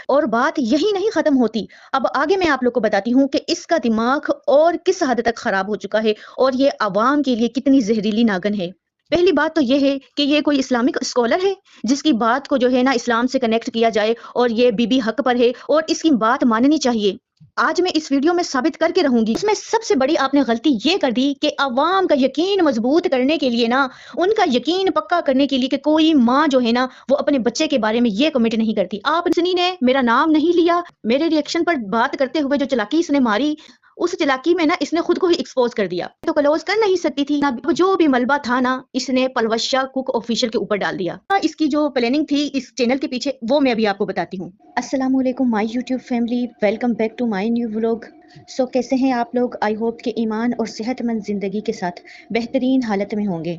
اور بات یہی نہیں ختم ہوتی، اب آگے میں آپ لوگ کو بتاتی ہوں کہ اس کا دماغ اور کس حد تک خراب ہو چکا ہے اور یہ عوام کے لیے کتنی زہریلی ناگن ہے۔ پہلی بات تو یہ ہے کہ یہ کوئی اسلامک اسکالر ہے جس کی بات کو جو ہے نا اسلام سے کنیکٹ کیا جائے اور یہ بی بی حق پر ہے اور اس کی بات ماننی چاہیے۔ آج میں اس ویڈیو میں ثابت کر کے رہوں گی۔ اس میں سب سے بڑی آپ نے غلطی یہ کر دی کہ عوام کا یقین مضبوط کرنے کے لیے نا، ان کا یقین پکا کرنے کے لیے کہ کوئی ماں جو ہے نا وہ اپنے بچے کے بارے میں یہ کمنٹ نہیں کرتی۔ آپ سنی نے میرا نام نہیں لیا، میرے ریئیکشن پر بات کرتے ہوئے جو چلاکی اس نے ماری، اس چلاکی میں نا اس نے خود کو ہی ایکسپوز کر دیا۔ تو کلوز کر نہیں سکتی تھی نا، جو بھی ملبہ تھا نا اس نے پلوشا کوک آفیشیل کے اوپر ڈال دیا۔ اس کی جو پلاننگ تھی اس چینل کے پیچھے وہ میں ابھی آپ کو بتاتی ہوں۔ السلام علیکم my YouTube family, welcome back to my new vlog. So کیسے ہیں آپ لوگ؟ آئی ہوپ کہ ایمان اور صحت مند زندگی کے ساتھ بہترین حالت میں ہوں گے۔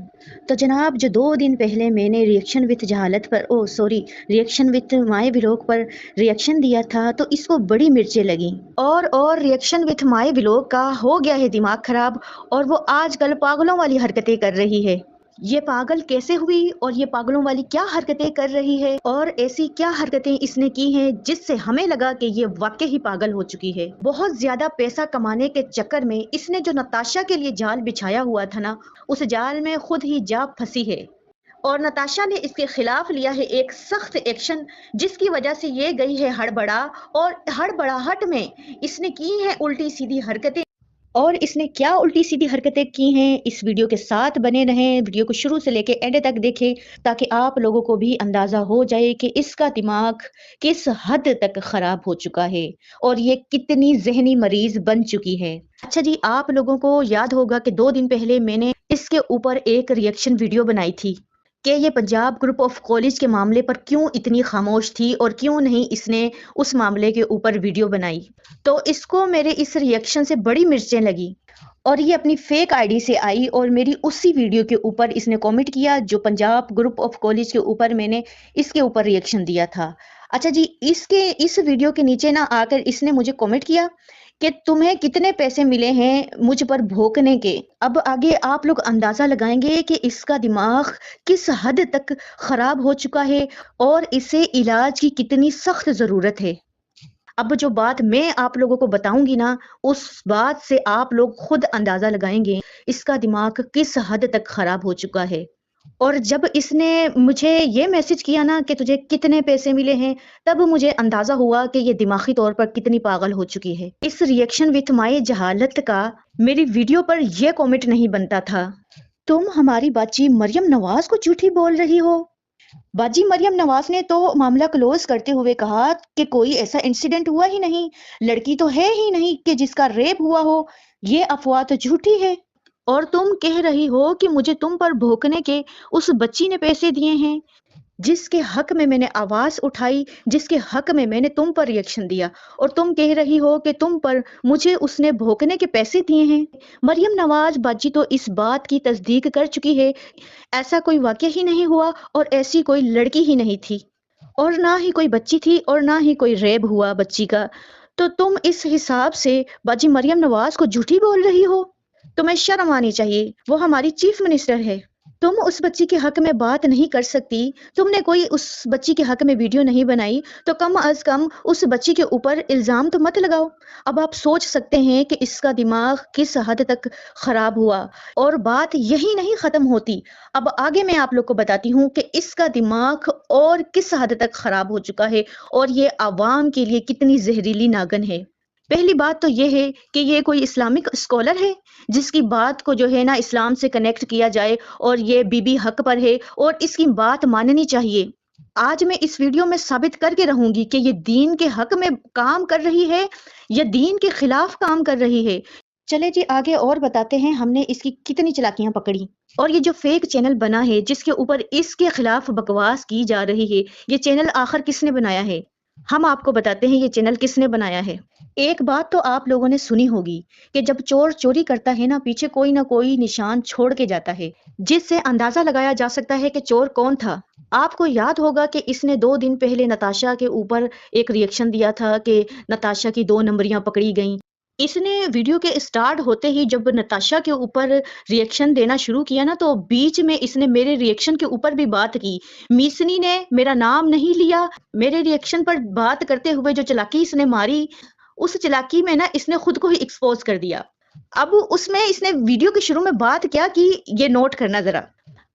تو جناب، جو 2 دن پہلے میں نے ریئیکشن وتھ جہالت پر ریئیکشن وتھ مائی ولاگ پر ریئیکشن دیا تھا تو اس کو بڑی مرچیں لگیں، اور ریئیکشن وتھ مائی ولاگ کا ہو گیا ہے دماغ خراب، اور وہ آج کل پاگلوں والی حرکتیں کر رہی ہے۔ یہ پاگل کیسے ہوئی اور یہ پاگلوں والی کیا حرکتیں کر رہی ہے اور ایسی کیا حرکتیں اس نے کی ہیں جس سے ہمیں لگا کہ یہ واقعی ہی پاگل ہو چکی ہے۔ بہت زیادہ پیسہ کمانے کے چکر میں اس نے جو نتاشا کے لیے جال بچھایا ہوا تھا نا، اس جال میں خود ہی جا پھنسی ہے، اور نتاشا نے اس کے خلاف لیا ہے ایک سخت ایکشن، جس کی وجہ سے یہ گئی ہے ہڑبڑا، اور ہڑبڑاہٹ میں اس نے کی ہیں الٹی سیدھی حرکتیں۔ اور اس نے کیا الٹی سیدھی حرکتیں کی ہیں، اس ویڈیو کے ساتھ بنے رہیں، ویڈیو کو شروع سے لے کے اینڈ تک دیکھیں تاکہ آپ لوگوں کو بھی اندازہ ہو جائے کہ اس کا دماغ کس حد تک خراب ہو چکا ہے اور یہ کتنی ذہنی مریض بن چکی ہے۔ اچھا جی، آپ لوگوں کو یاد ہوگا کہ 2 دن پہلے میں نے اس کے اوپر ایک ریئیکشن ویڈیو بنائی تھی کہ یہ پنجاب گروپ آف کالج کے معاملے پر کیوں اتنی خاموش تھی اور کیوں نہیں اس نے اس معاملے کے اوپر ویڈیو بنائی۔ تو اس کو میرے اس ریئیکشن سے بڑی مرچیں لگی اور یہ اپنی فیک آئی ڈی سے آئی اور میری اسی ویڈیو کے اوپر اس نے کامنٹ کیا جو پنجاب گروپ آف کالج کے اوپر میں نے اس کے اوپر ریئیکشن دیا تھا۔ اچھا جی، اس ویڈیو کے نیچے نہ آ کر اس نے مجھے کامنٹ کیا کہ تمہیں کتنے پیسے ملے ہیں مجھ پر بھوکنے کے۔ اب آگے آپ لوگ اندازہ لگائیں گے کہ اس کا دماغ کس حد تک خراب ہو چکا ہے اور اسے علاج کی کتنی سخت ضرورت ہے۔ اب جو بات میں آپ لوگوں کو بتاؤں گی نا، اس بات سے آپ لوگ خود اندازہ لگائیں گے اس کا دماغ کس حد تک خراب ہو چکا ہے۔ اور جب اس نے مجھے یہ میسج کیا نا کہ تجھے کتنے پیسے ملے ہیں، تب مجھے اندازہ ہوا کہ یہ دماغی طور پر کتنی پاگل ہو چکی ہے۔ اس ریئیکشن وتھ مائی جہالت کا میری ویڈیو پر یہ کامنٹ نہیں بنتا تھا، تم ہماری باچی مریم نواز کو جھوٹی بول رہی ہو۔ باجی مریم نواز نے تو معاملہ کلوز کرتے ہوئے کہا کہ کوئی ایسا انسیڈنٹ ہوا ہی نہیں، لڑکی تو ہے ہی نہیں کہ جس کا ریپ ہوا ہو، یہ افواہ تو جھوٹی ہے۔ اور تم کہہ رہی ہو کہ مجھے تم پر بھوکنے کے اس بچی نے پیسے دیے ہیں جس کے حق میں نے آواز اٹھائی، جس کے حق میں نے تم پر ریئیکشن دیا، اور تم کہہ رہی ہو کہ تم پر مجھے اس نے بھوکنے کے پیسے دیے ہیں۔ مریم نواز باجی تو اس بات کی تصدیق کر چکی ہے، ایسا کوئی واقعہ ہی نہیں ہوا اور ایسی کوئی لڑکی ہی نہیں تھی، اور نہ ہی کوئی بچی تھی اور نہ ہی کوئی ریپ ہوا بچی کا۔ تو تم اس حساب سے باجی مریم نواز کو جھوٹی بول رہی ہو؟ تمہیں شرم آنی چاہیے، وہ ہماری چیف منسٹر ہے۔ تم اس بچی کے حق میں بات نہیں کر سکتی، تم نے کوئی اس بچی کے حق میں ویڈیو نہیں بنائی، تو کم از کم اس بچی کے اوپر الزام تو مت لگاؤ۔ اب آپ سوچ سکتے ہیں کہ اس کا دماغ کس حد تک خراب ہوا، اور بات یہی نہیں ختم ہوتی، اب آگے میں آپ لوگ کو بتاتی ہوں کہ اس کا دماغ اور کس حد تک خراب ہو چکا ہے اور یہ عوام کے لیے کتنی زہریلی ناگن ہے۔ پہلی بات تو یہ ہے کہ یہ کوئی اسلامک اسکالر ہے جس کی بات کو جو ہے نا اسلام سے کنیکٹ کیا جائے اور یہ بی بی حق پر ہے اور اس کی بات ماننی چاہیے۔ آج میں اس ویڈیو میں ثابت کر کے رہوں گی کہ یہ دین کے حق میں کام کر رہی ہے یا دین کے خلاف کام کر رہی ہے۔ چلے جی آگے اور بتاتے ہیں ہم نے اس کی کتنی چلاکیاں پکڑی، اور یہ جو فیک چینل بنا ہے جس کے اوپر اس کے خلاف بکواس کی جا رہی ہے، یہ چینل آخر کس نے بنایا ہے؟ ہم آپ کو بتاتے ہیں یہ چینل کس نے بنایا ہے۔ ایک بات تو آپ لوگوں نے سنی ہوگی کہ جب چور چوری کرتا ہے نا، پیچھے کوئی نہ کوئی نشان چھوڑ کے جاتا ہے جس سے اندازہ لگایا جا سکتا ہے کہ چور کون تھا۔ آپ کو یاد ہوگا کہ اس نے 2 دن پہلے نتاشا کے اوپر ایک ریئیکشن دیا تھا کہ نتاشا کی 2 نمبریاں پکڑی گئیں، اس نے ویڈیو کے اسٹارٹ ہوتے ہی جب نتاشا کے اوپر ریئیکشن دینا شروع کیا نا، تو بیچ میں اس نے میرے ریئیکشن کے اوپر بھی بات کی۔ میسنی نے میرا نام نہیں لیا، میرے ریئیکشن پر بات کرتے ہوئے جو چلاکی اس نے ماری، اس چلاکی میں نا اس نے خود کو ہی ایکسپوز کر دیا۔ اب اس میں اس نے ویڈیو کے شروع میں بات کیا کہ یہ نوٹ کرنا ذرا،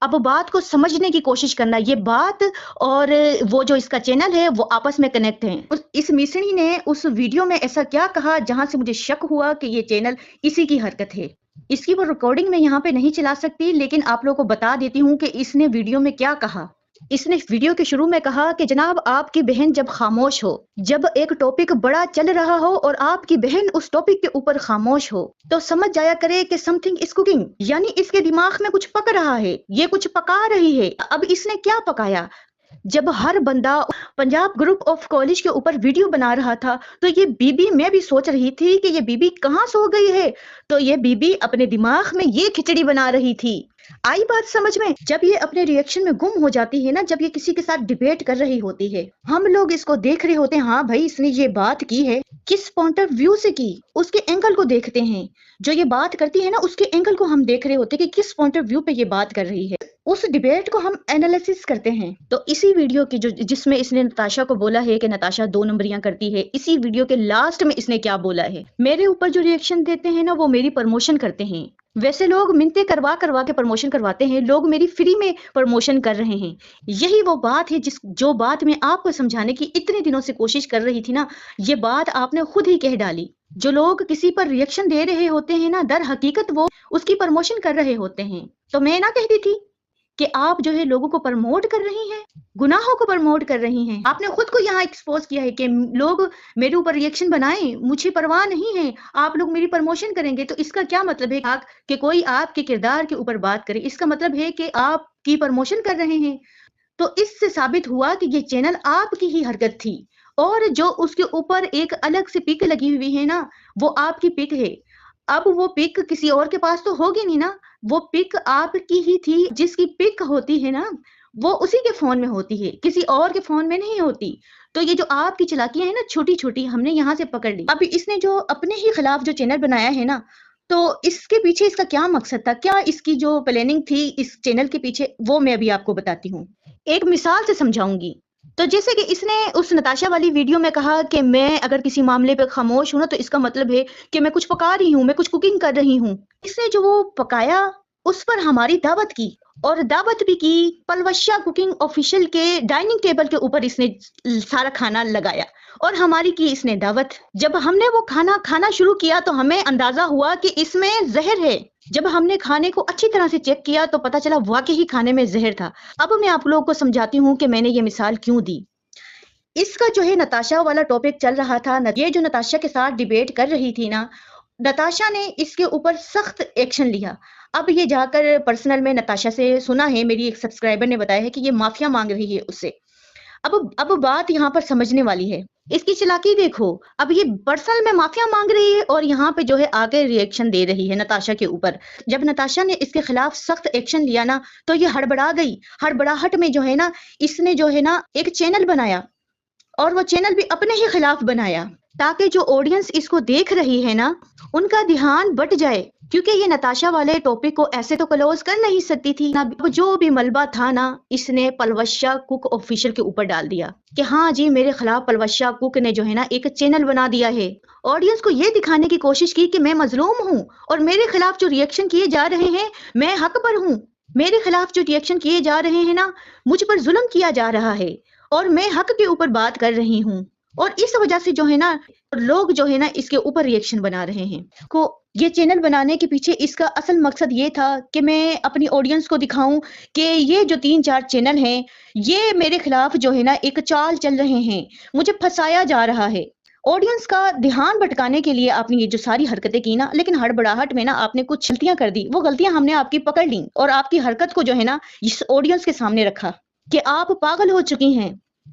اب بات کو سمجھنے کی کوشش کرنا، یہ بات اور وہ جو اس کا چینل ہے وہ آپس میں کنیکٹ ہیں۔ اس میسنی نے اس ویڈیو میں ایسا کیا کہا جہاں سے مجھے شک ہوا کہ یہ چینل اسی کی حرکت ہے۔ اس کی وہ ریکارڈنگ میں یہاں پہ نہیں چلا سکتی، لیکن آپ لوگوں کو بتا دیتی ہوں کہ اس نے ویڈیو میں کیا کہا۔ اس نے ویڈیو کے شروع میں کہا کہ جناب آپ کی بہن جب خاموش ہو، جب ایک ٹاپک بڑا چل رہا ہو اور آپ کی بہن اس ٹاپک کے اوپر خاموش ہو، تو سمجھ جایا کرے کہ سم تھنگ از کوکنگ، یعنی اس کے دماغ میں کچھ پک رہا ہے، یہ کچھ پکا رہی ہے۔ اب اس نے کیا پکایا؟ جب ہر بندہ پنجاب گروپ آف کالج کے اوپر ویڈیو بنا رہا تھا، تو یہ بی بی میں بھی سوچ رہی تھی کہ یہ بی بی کہاں سو گئی ہے، تو یہ بی بی اپنے دماغ میں یہ کھچڑی بنا رہی تھی۔ آئی بات سمجھ میں؟ جب یہ اپنے ریئیکشن میں گم ہو جاتی ہے نا، جب یہ کسی کے ساتھ ڈیبیٹ کر رہی ہوتی ہے، ہم لوگ اس کو دیکھ رہے ہوتے ہیں، ہاں بھائی اس نے یہ بات کی ہے، کس پوائنٹ آف ویو سے کی، اس کے اینگل کو دیکھتے ہیں۔ جو یہ بات کرتی ہے نا، اس کے اینگل کو ہم دیکھ رہے ہوتے ہیں کہ کس پوائنٹ آف ویو پہ یہ بات کر رہی ہے، اس ڈیبیٹ کو ہم اینالیسس کرتے ہیں۔ تو اسی ویڈیو کی جس میں اس نے نتاشا کو بولا ہے کہ نتاشا 2 نمبریاں کرتی ہے، اسی ویڈیو کے لاسٹ میں اس نے کیا بولا ہے، میرے اوپر جو ریئیکشن دیتے ہیں نا وہ میری پرموشن کرتے ہیں۔ ویسے لوگ منتیں کروا کے پرموشن کرواتے ہیں، لوگ میری فری میں پرموشن کر رہے ہیں۔ یہی وہ بات ہے جو بات میں آپ کو سمجھانے کی اتنے دنوں سے کوشش کر رہی تھی نا، یہ بات آپ نے خود ہی کہہ ڈالی۔ جو لوگ کسی پر ریئیکشن دے رہے ہوتے ہیں نا، در حقیقت وہ اس کی پرموشن کر رہے ہوتے ہیں۔ تو میں نہ کہتی تھی کہ آپ جو ہے لوگوں کو پرموٹ کر رہی ہیں، گناہوں کو پرموٹ کر رہی ہیں۔ آپ نے خود کو یہاں ایکسپوز کیا ہے کہ لوگ میرے اوپر ریئیکشن بنائیں، مجھے پرواہ نہیں ہے، آپ لوگ میری پرموشن کریں گے۔ تو اس کا کیا مطلب ہے کہ کوئی آپ کے کردار کے اوپر بات کرے؟ اس کا مطلب ہے کہ آپ کی پرموشن کر رہے ہیں۔ تو اس سے ثابت ہوا کہ یہ چینل آپ کی ہی حرکت تھی، اور جو اس کے اوپر ایک الگ سے پک لگی ہوئی ہے نا، وہ آپ کی پک ہے۔ اب وہ پک کسی اور کے پاس تو ہوگی نہیں نا، وہ پک آپ کی ہی تھی۔ جس کی پک ہوتی ہے نا، وہ اسی کے فون میں ہوتی ہے، کسی اور کے فون میں نہیں ہوتی۔ تو یہ جو آپ کی چلاکیاں ہیں نا چھوٹی چھوٹی، ہم نے یہاں سے پکڑ لی۔ اب اس نے جو اپنے ہی خلاف جو چینل بنایا ہے نا، تو اس کے پیچھے اس کا کیا مقصد تھا، کیا اس کی جو پلاننگ تھی اس چینل کے پیچھے، وہ میں ابھی آپ کو بتاتی ہوں، ایک مثال سے سمجھاؤں گی۔ تو جیسے کہ اس نے اس نتاشا والی ویڈیو میں کہا کہ میں اگر کسی معاملے پہ خاموش ہوں نا، تو اس کا مطلب ہے کہ میں کچھ پکا رہی ہوں، میں کچھ کوکنگ کر رہی ہوں۔ اس نے جو وہ پکایا اس پر ہماری دعوت کی، اور دعوت بھی کی پلوشا کوکنگ آفیشیل کے ڈائننگ ٹیبل کے اوپر اس نے سارا کھانا لگایا، اور ہماری کی اس نے دعوت۔ جب ہم نے وہ کھانا شروع کیا تو ہمیں اندازہ ہوا کہ اس میں زہر ہے۔ جب ہم نے کھانے کو اچھی طرح سے چیک کیا تو پتہ چلا واقعی کھانے میں زہر تھا۔ اب میں آپ لوگوں کو سمجھاتی ہوں کہ میں نے یہ مثال کیوں دی۔ اس کا جو ہے نتاشا والا ٹاپک چل رہا تھا، یہ جو نتاشا کے ساتھ ڈیبیٹ کر رہی تھی نا، نتاشا نے اس کے اوپر سخت ایکشن لیا۔ اب یہ جا کر پرسنل میں نتاشا سے سنا ہے، میری ایک سبسکرائبر نے بتایا ہے کہ یہ معافیا مانگ رہی ہے اس سے۔ اب بات یہاں پر سمجھنے والی ہے، اس کی چلاکی دیکھو۔ اب یہ پرسنل میں معافیا مانگ رہی ہے اور یہاں پہ جو ہے آگے ریئیکشن دے رہی ہے نتاشا کے اوپر۔ جب نتاشا نے اس کے خلاف سخت ایکشن لیا نا، تو یہ ہڑبڑا گئی۔ ہڑبڑاہٹ میں جو ہے نا، اس نے جو ہے نا ایک چینل بنایا، اور وہ چینل بھی اپنے ہی خلاف بنایا، تاکہ جو آڈینس اس کو دیکھ رہی ہے نا، ان کا دھیان بٹ جائے، کیونکہ یہ نتاشا والے ٹاپک کو ایسے تو کلوز کر نہیں سکتی تھی نا۔ جو بھی ملبہ تھا نا، اس نے پلوشا کوک آفیشیل کے اوپر ڈال دیا کہ ہاں جی میرے خلاف پلوشا کوک نے جو ہے نا ایک چینل بنا دیا ہے۔ آڈینس کو یہ دکھانے کی کوشش کی کہ میں مظلوم ہوں، اور میرے خلاف جو ریئیکشن کیے جا رہے ہیں میں حق پر ہوں، میرے خلاف جو ریئیکشن کیے جا رہے ہیں نا، مجھ پر ظلم کیا جا رہا ہے، اور میں حق کے اوپر بات کر رہی ہوں۔ اور اس وجہ سے جو ہے نا لوگ جو ہے نا اس کے اوپر ریئیکشن بنا رہے ہیں۔ کو یہ چینل بنانے کے پیچھے اس کا اصل مقصد یہ تھا کہ میں اپنی آڈینس کو دکھاؤں کہ یہ جو 3-4 چینل ہیں، یہ میرے خلاف جو ہے نا ایک چال چل رہے ہیں، مجھے پھنسایا جا رہا ہے۔ آڈینس کا دھیان بھٹکانے کے لیے آپ نے یہ جو ساری حرکتیں کی نا، لیکن ہڑبڑاہٹ میں نا آپ نے کچھ غلطیاں کر دی۔ وہ غلطیاں ہم نے آپ کی پکڑ لیں، اور آپ کی حرکت کو جو ہے نا اس آڈینس کے سامنے رکھا کہ آپ پاگل ہو چکی ہیں۔